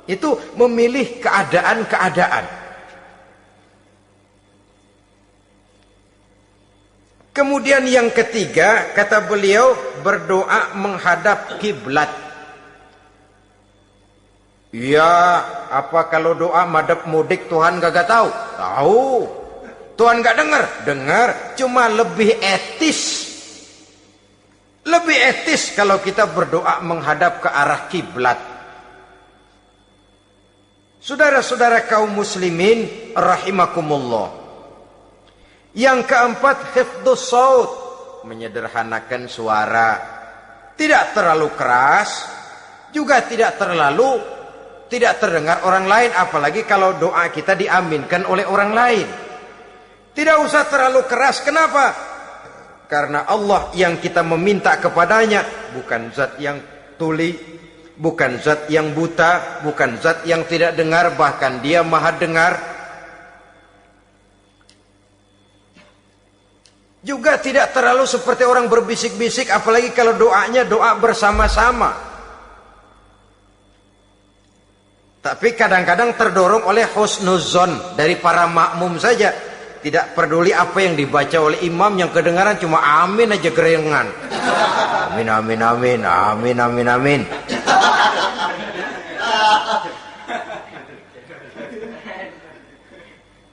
Itu memilih keadaan-keadaan. Kemudian yang ketiga kata beliau, berdoa menghadap kiblat. Ya, apa kalau doa madhab mudik Tuhan gak tahu? Tahu. Tuhan gak dengar? Dengar. Cuma lebih etis. Lebih etis kalau kita berdoa menghadap ke arah kiblat. Saudara-saudara kaum muslimin rahimakumullah. Yang keempat, hifdzus shaut, menyederhanakan suara. Tidak terlalu keras, juga tidak terdengar orang lain, apalagi kalau doa kita diaminkan oleh orang lain. Tidak usah terlalu keras. Kenapa? Karena Allah yang kita meminta kepadanya bukan zat yang tuli, bukan zat yang buta, bukan zat yang tidak dengar, bahkan dia maha dengar. Juga tidak terlalu seperti orang berbisik-bisik, apalagi kalau doanya doa bersama-sama. Tapi kadang-kadang terdorong oleh husnuzon dari para makmum saja. Tidak peduli apa yang dibaca oleh imam, yang kedengaran cuma amin aja gerengan. Amin, amin, amin, amin, amin, amin.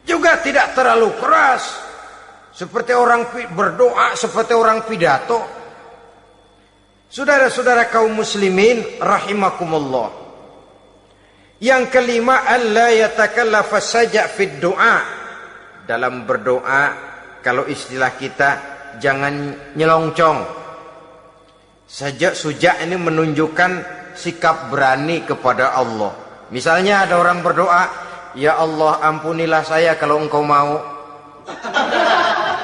Juga tidak terlalu keras, seperti orang berdoa, seperti orang pidato. Saudara-saudara kaum muslimin rahimakumullah. Yang kelima, alla yatakallafa saja' fid du'a. Dalam berdoa, kalau istilah kita, jangan nyelongcong. Sajak sujak ini menunjukkan sikap berani kepada Allah. Misalnya ada orang berdoa, ya Allah ampunilah saya kalau engkau mau.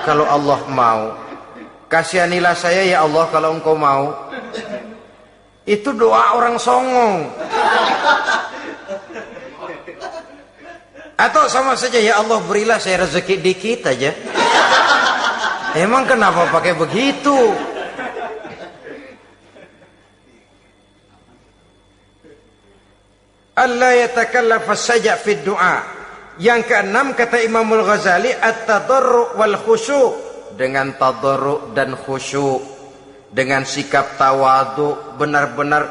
Kalau Allah mau. Kasihanilah saya ya Allah kalau engkau mau. Itu doa orang songong. Atau sama saja, ya Allah berilah saya rezeki dikit aja. Emang kenapa pakai begitu? Allah yatakallafa saja fid du'a. Yang keenam kata Imamul Ghazali, at-tadarru' wal khusyu'. Dengan tadarru' dan khusyu', dengan sikap tawadu, benar-benar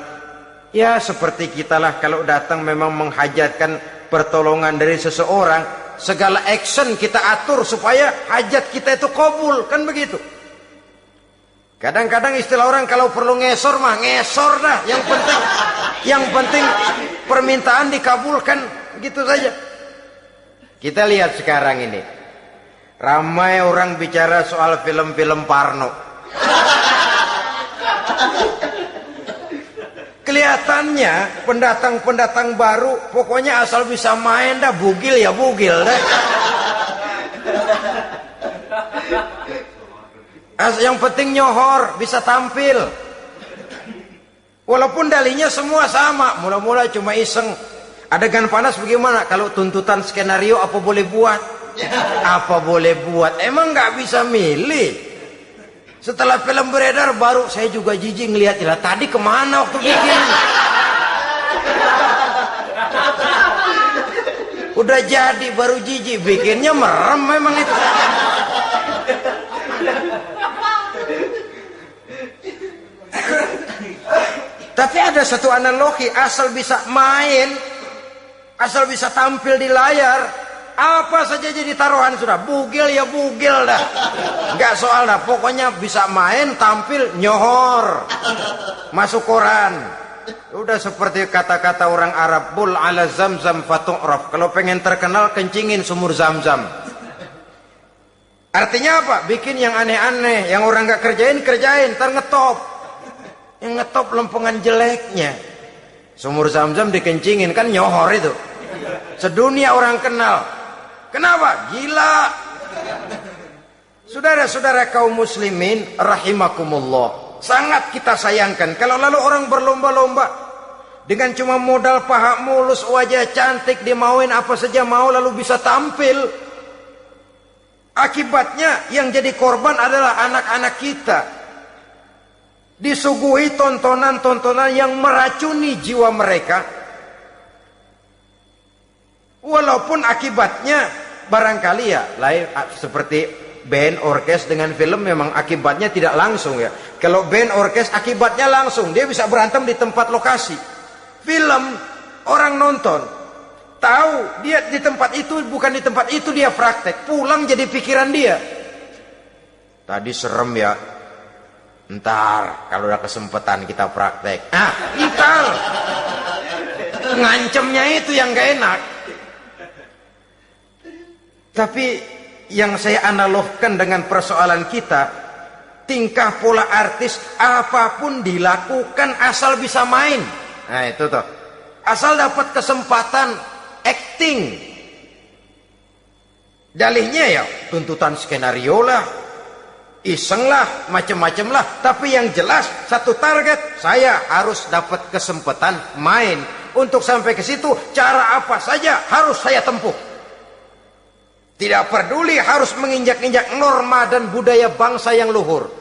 ya seperti kitalah kalau datang memang menghajatkan pertolongan dari seseorang, segala action kita atur supaya hajat kita itu kabul, kan begitu. Kadang-kadang istilah orang kalau perlu ngesor mah ngesor dah, yang penting permintaan dikabulkan, gitu saja. Kita lihat sekarang ini, ramai orang bicara soal film-film Parno. Kelihatannya pendatang-pendatang baru pokoknya asal bisa main dah, bugil ya bugil dah. Yang penting nyohor, bisa tampil. Walaupun dalinya semua sama, mula-mula cuma iseng. Adegan panas bagaimana? Kalau tuntutan skenario apa boleh buat? Apa boleh buat? Emang nggak bisa milih. Setelah film beredar baru saya juga jijik ngeliat, lah tadi kemana waktu bikin? Udah jadi baru jijik, bikinnya merem memang itu. Tapi ada satu analogi, asal bisa main, asal bisa tampil di layar, apa saja jadi taruhan sudah, bugil ya bugil dah, nggak soal dah, pokoknya bisa main, tampil, nyohor, masuk koran. Udah seperti kata-kata orang Arab, bul ala zamzam fatu'raf. Kalau pengen terkenal kencingin sumur Zamzam. Artinya apa? Bikin yang aneh-aneh, yang orang nggak kerjain, ntar ngetop. Yang ngetop lempengan jeleknya. Sumur Zamzam dikencingin, kan nyohor itu. Sedunia orang kenal. Kenapa? Gila. Saudara-saudara kaum muslimin rahimakumullah, sangat kita sayangkan kalau lalu orang berlomba-lomba dengan cuma modal paha mulus, wajah cantik, dimauin apa saja mau, lalu bisa tampil. Akibatnya yang jadi korban adalah anak-anak kita, disuguhi tontonan-tontonan yang meracuni jiwa mereka. Walaupun akibatnya barangkali ya lain, seperti band orkes dengan film memang akibatnya tidak langsung ya. Kalau band orkes akibatnya langsung, dia bisa berantem di tempat lokasi. Film orang nonton tahu dia di tempat itu, bukan di tempat itu dia praktek, pulang jadi pikiran dia, tadi serem ya, ntar kalau udah kesempatan kita praktek. Ntar ngancemnya itu yang gak enak. Tapi yang saya analogkan dengan persoalan kita, tingkah pola artis apapun dilakukan asal bisa main. Nah itu tuh, asal dapat kesempatan acting. Dalihnya ya tuntutan skenario lah, iseng lah, macam-macam lah. Tapi yang jelas satu target, saya harus dapat kesempatan main. Untuk sampai ke situ, cara apa saja harus saya tempuh. Tidak peduli harus menginjak-injak norma dan budaya bangsa yang luhur.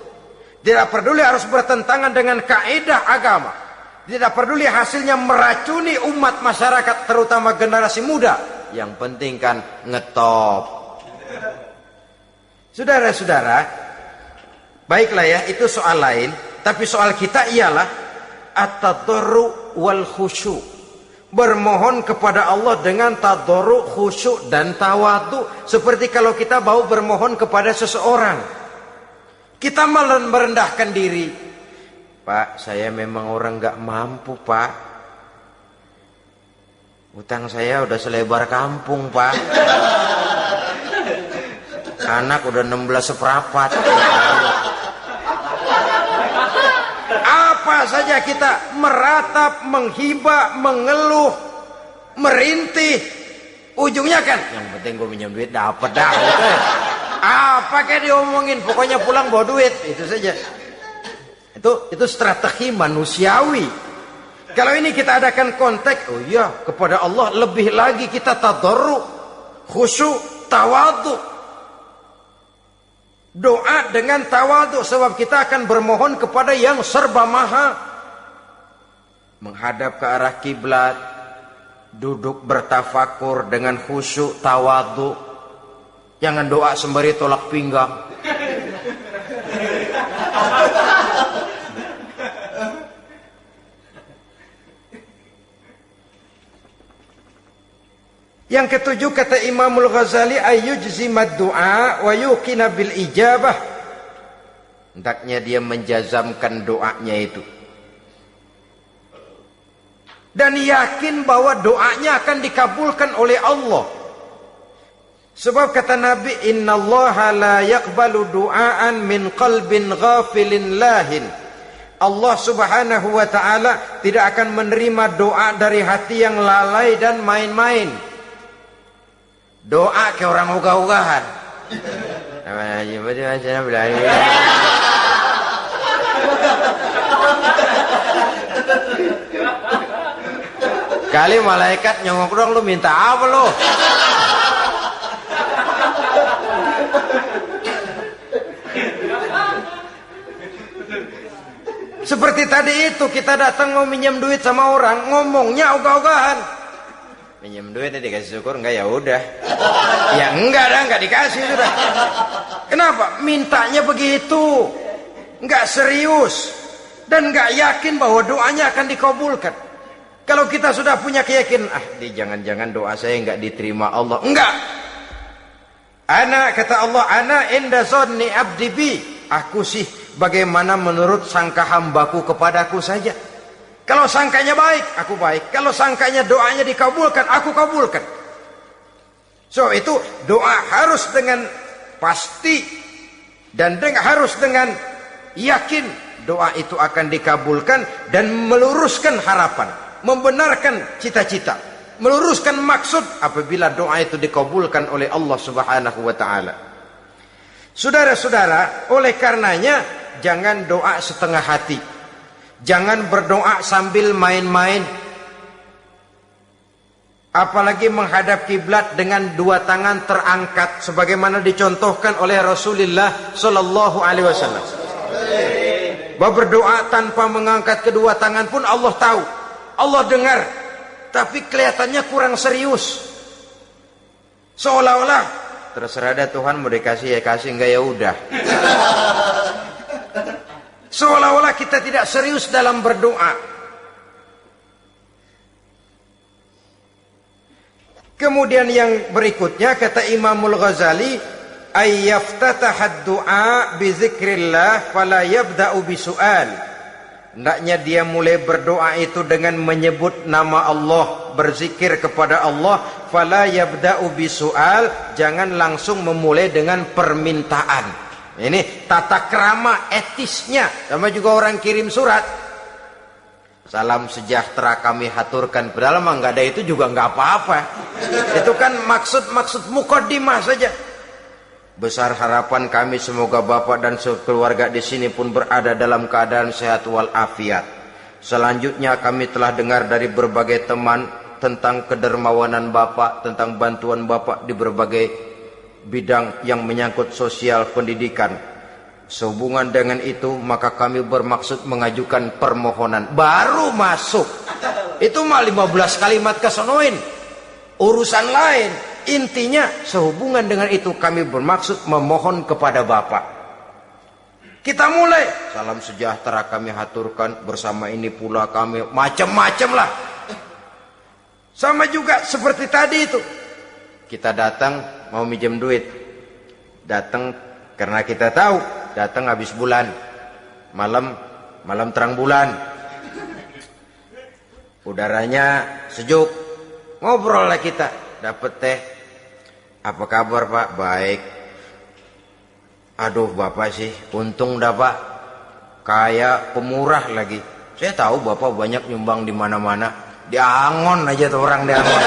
Tidak peduli harus bertentangan dengan kaidah agama. Tidak peduli hasilnya meracuni umat masyarakat, terutama generasi muda. Yang penting kan ngetop. Saudara-saudara, baiklah ya, itu soal lain. Tapi soal kita ialah at-tadarru wal khusyu'. Bermohon kepada Allah dengan tadarru, khusyuk dan tawadhu. Seperti kalau kita mau bermohon kepada seseorang, kita malah merendahkan diri. Pak, saya memang orang gak mampu, Pak. Utang saya udah selebar kampung, Pak. Anak udah 16 seperempat. Apa saja kita meratap, menghibah, mengeluh, merintih, ujungnya kan yang penting gue minjem duit dapat dah. Apa kayak diomongin, pokoknya pulang bawa duit, itu saja. Itu strategi manusiawi. Kalau ini kita adakan konteks, oh iya, kepada Allah lebih lagi kita tadarru, khusyuk, tawadhu. Doa dengan tawadhu, sebab kita akan bermohon kepada yang serba maha. Menghadap ke arah kiblat, duduk bertafakur dengan khusyuk, tawadhu. Jangan doa sembari tolak pinggang. Yang ketujuh, kata Imamul Ghazali, ayyujzimad du'a wa yuqina bil ijabah. Hendaknya dia menjazamkan doanya itu dan yakin bahwa doanya akan dikabulkan oleh Allah. Sebab kata Nabi, innallaha la yaqbalu du'aan min qalbin ghafilin lahin. Allah subhanahu wa ta'ala tidak akan menerima doa dari hati yang lalai dan main-main. Doa ke orang ogah-ogahan. Kali malaikat nyongok dong, lu minta apa lu? Seperti tadi itu, kita datang mau minjem duit sama orang, ngomongnya ogah-ogahan. Minjem duit dikasih syukur, enggak ya udah. Ya enggak dah, enggak dikasih sudah. Kenapa? Mintanya begitu. Enggak serius dan enggak yakin bahwa doanya akan dikabulkan. Kalau kita sudah punya keyakinan, jangan-jangan doa saya enggak diterima Allah. Enggak. Ana, kata Allah, ana inda zanni abdi bi. Aku sih bagaimana menurut sangka hambaku kepadaku saja. Kalau sangkanya baik, aku baik. Kalau sangkanya doanya dikabulkan, aku kabulkan. So itu doa harus dengan pasti dan harus dengan yakin doa itu akan dikabulkan dan meluruskan harapan, membenarkan cita-cita, meluruskan maksud apabila doa itu dikabulkan oleh Allah Subhanahu wa taala. Saudara-saudara, oleh karenanya jangan doa setengah hati. Jangan berdoa sambil main-main. Apalagi menghadap kiblat dengan dua tangan terangkat sebagaimana dicontohkan oleh Rasulullah sallallahu alaihi wasallam. Bahwa berdoa tanpa mengangkat kedua tangan pun Allah tahu, Allah dengar, tapi kelihatannya kurang serius. Seolah-olah terserah dah Tuhan, mau dikasih ya kasih, enggak ya udah. Seolah-olah kita tidak serius dalam berdoa. Kemudian yang berikutnya, kata Imamul Ghazali, ayyaftatahad du'a bi zikrillah fala yabda'u bisu'al. Hendaknya dia mulai berdoa itu dengan menyebut nama Allah, berzikir kepada Allah. Fala yabda'u bisu'al, jangan langsung memulai dengan permintaan. Ini tata krama etisnya. Sama juga orang kirim surat, salam sejahtera kami haturkan, padahal mah nggak ada itu juga nggak apa-apa. Itu kan maksud mukaddimah saja. Besar harapan kami semoga Bapak dan sekeluarga di sini pun berada dalam keadaan sehat walafiat. Selanjutnya kami telah dengar dari berbagai teman tentang kedermawanan Bapak, tentang bantuan Bapak di berbagai bidang yang menyangkut sosial pendidikan. Sehubungan dengan itu maka kami bermaksud mengajukan permohonan. Baru masuk itu mah 15 kalimat kesonoin, urusan lain. Intinya sehubungan dengan itu kami bermaksud memohon kepada Bapak. Kita mulai. Salam sejahtera kami haturkan, bersama ini pula kami macam-macam lah. Sama juga seperti tadi itu. Kita datang mau minjem duit. Datang karena kita tahu datang habis bulan. Malam terang bulan. Udaranya sejuk. Ngobrol lah kita. Dapat teh. Apa kabar Pak? Baik. Aduh Bapak sih, untung dah Pak. Kayak pemurah lagi. Saya tahu Bapak banyak nyumbang di mana-mana. Di Angon aja tuh orang di Angon.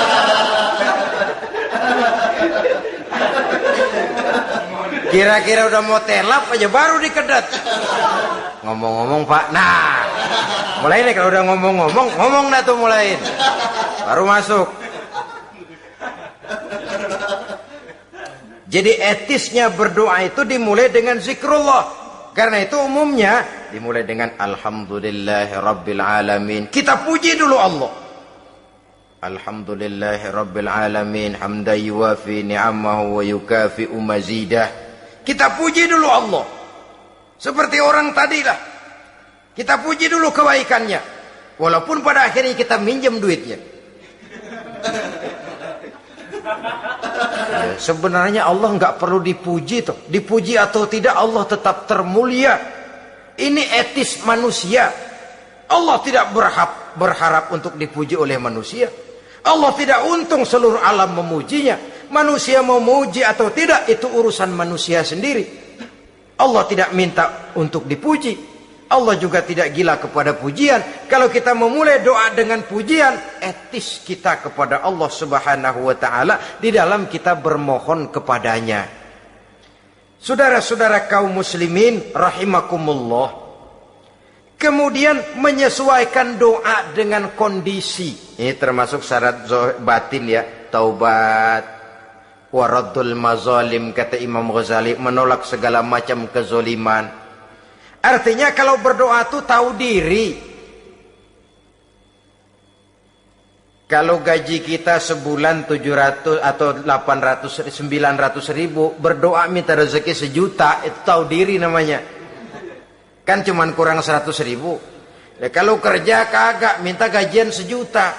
Kira-kira udah mau telap aja baru dikedat. Ngomong-ngomong Pak. Nah, mulai nih kalau udah ngomong dah tuh mulain. Baru masuk. Jadi etisnya berdoa itu dimulai dengan zikrullah. Karena itu umumnya dimulai dengan Alhamdulillahirabbil alamin. Kita puji dulu Allah. Alhamdulillahirabbil alamin hamdan yuwafi ni'amahu wa yukafi'u mazidah. Kita puji dulu Allah. Seperti orang tadi lah. Kita puji dulu kebaikannya. Walaupun pada akhirnya kita minjem duitnya. Sebenarnya Allah nggak perlu dipuji toh. Dipuji atau tidak Allah tetap termulia. Ini etis manusia. Allah tidak berharap untuk dipuji oleh manusia. Allah tidak untung seluruh alam memujinya. Manusia mau muji atau tidak itu urusan manusia sendiri. Allah tidak minta untuk dipuji. Allah juga tidak gila kepada pujian. Kalau kita memulai doa dengan pujian, etis kita kepada Allah Subhanahu wa taala di dalam kita bermohon kepadanya. Saudara-saudara kaum muslimin rahimakumullah. Kemudian menyesuaikan doa dengan kondisi. Ini termasuk syarat batin ya, taubat, waraddul mazalim kata Imam Ghazali, menolak segala macam kezoliman. Artinya kalau berdoa itu tahu diri. Kalau gaji kita sebulan 700 atau 800 900 ribu, berdoa minta rezeki 1 juta, itu tahu diri namanya. Kan cuman kurang 100 ribu. Ya, kalau kerja kagak minta gajian 1 juta.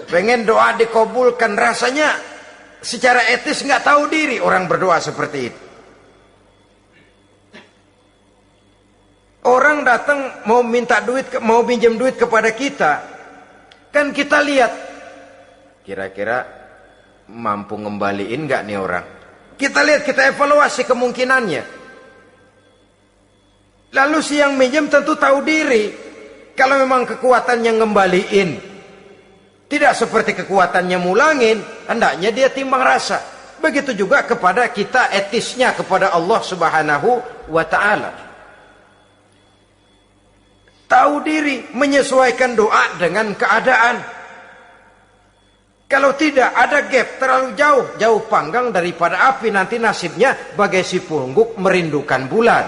Pengen doa dikabulkan, rasanya secara etis nggak tahu diri orang berdoa seperti itu. Orang datang mau minta duit, mau pinjam duit kepada kita, kan kita lihat kira-kira mampu ngembaliin nggak nih orang. Kita lihat, kita evaluasi kemungkinannya. Lalu si yang minjem tentu tahu diri. Kalau memang kekuatannya ngembaliin tidak seperti kekuatannya mulangin, hendaknya dia timbang rasa. Begitu juga kepada kita etisnya kepada Allah Subhanahu wa ta'ala. Tahu diri, menyesuaikan doa dengan keadaan. Kalau tidak ada gap terlalu jauh panggang daripada api, nanti nasibnya bagai si pungguk merindukan bulan.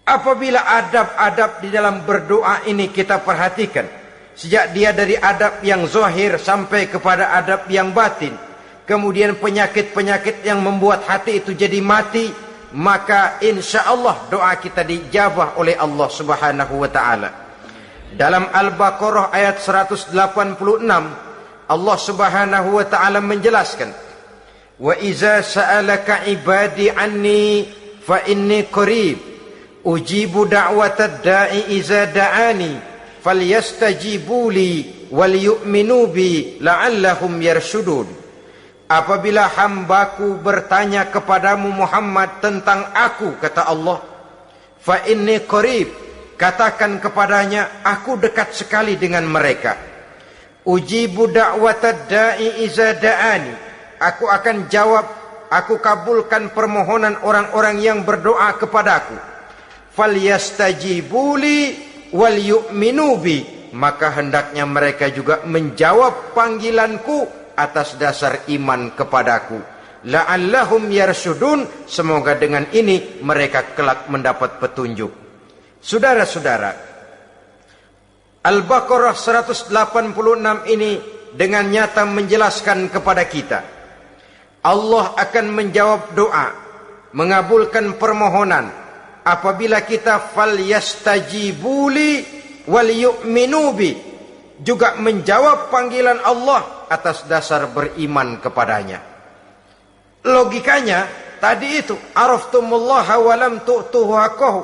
Apabila adab-adab di dalam berdoa ini kita perhatikan, sejak dia dari adab yang zahir sampai kepada adab yang batin, kemudian penyakit-penyakit yang membuat hati itu jadi mati, maka insya Allah doa kita dijabah oleh Allah Subhanahu wa ta'ala. Dalam Al-Baqarah ayat 186 Allah Subhanahu wa ta'ala menjelaskan, wa iza sa'alaka ibadi anni fa inni qarib ujibu da'watad da'i iza da'ani falyastajibu li wal yu'minu bi la'allahum yarshudun. Apabila hambaku bertanya kepadamu Muhammad tentang aku, kata Allah, fa inni qarib, katakan kepadanya aku dekat sekali dengan mereka. Ujibu da'watad da'i iza da'ani, aku akan jawab aku kabulkan permohonan orang-orang yang berdoa kepadaku. Falyastajibuli wal yu'minu bi, maka hendaknya mereka juga menjawab panggilanku atas dasar iman kepadaku. La'allahum yarsudun, semoga dengan ini mereka kelak mendapat petunjuk. Saudara-saudara, Al-Baqarah 186 ini dengan nyata menjelaskan kepada kita, Allah akan menjawab doa, mengabulkan permohonan apabila kita falyastajibuli wal yu'minu bi, juga menjawab panggilan Allah atas dasar beriman kepadanya. Logikanya tadi itu, araftumullaha wa lam tu'tuhu haqqahu.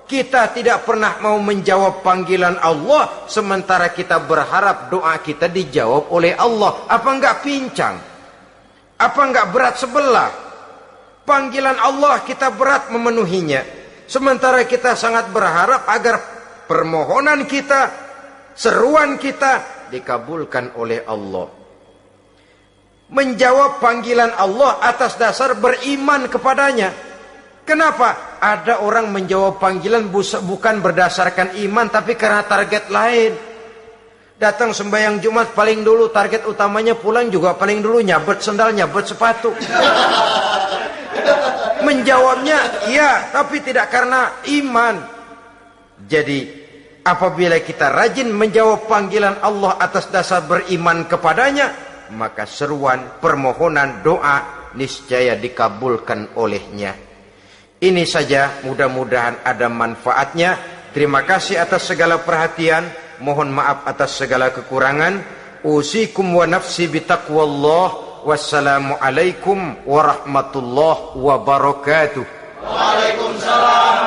Kita tidak pernah mau menjawab panggilan Allah sementara kita berharap doa kita dijawab oleh Allah. Apa enggak pincang? Apa enggak berat sebelah? Panggilan Allah kita berat memenuhinya, sementara kita sangat berharap agar permohonan kita, seruan kita dikabulkan oleh Allah. Menjawab panggilan Allah atas dasar beriman kepadanya. Kenapa? Ada orang menjawab panggilan bukan berdasarkan iman, tapi karena target lain. Datang sembahyang Jumat paling dulu, target utamanya pulang juga paling dulu nyabet sendal, nyabet sepatu. Menjawabnya iya, tapi tidak karena iman. Jadi apabila kita rajin menjawab panggilan Allah atas dasar beriman kepadanya, maka seruan, permohonan, doa niscaya dikabulkan olehnya. Ini saja, mudah-mudahan ada manfaatnya. Terima kasih atas segala perhatian. Mohon maaf atas segala kekurangan. Usikum wa nafsi bitaqwallah. Wassalamualaikum warahmatullahi wabarakatuh. Waalaikumsalam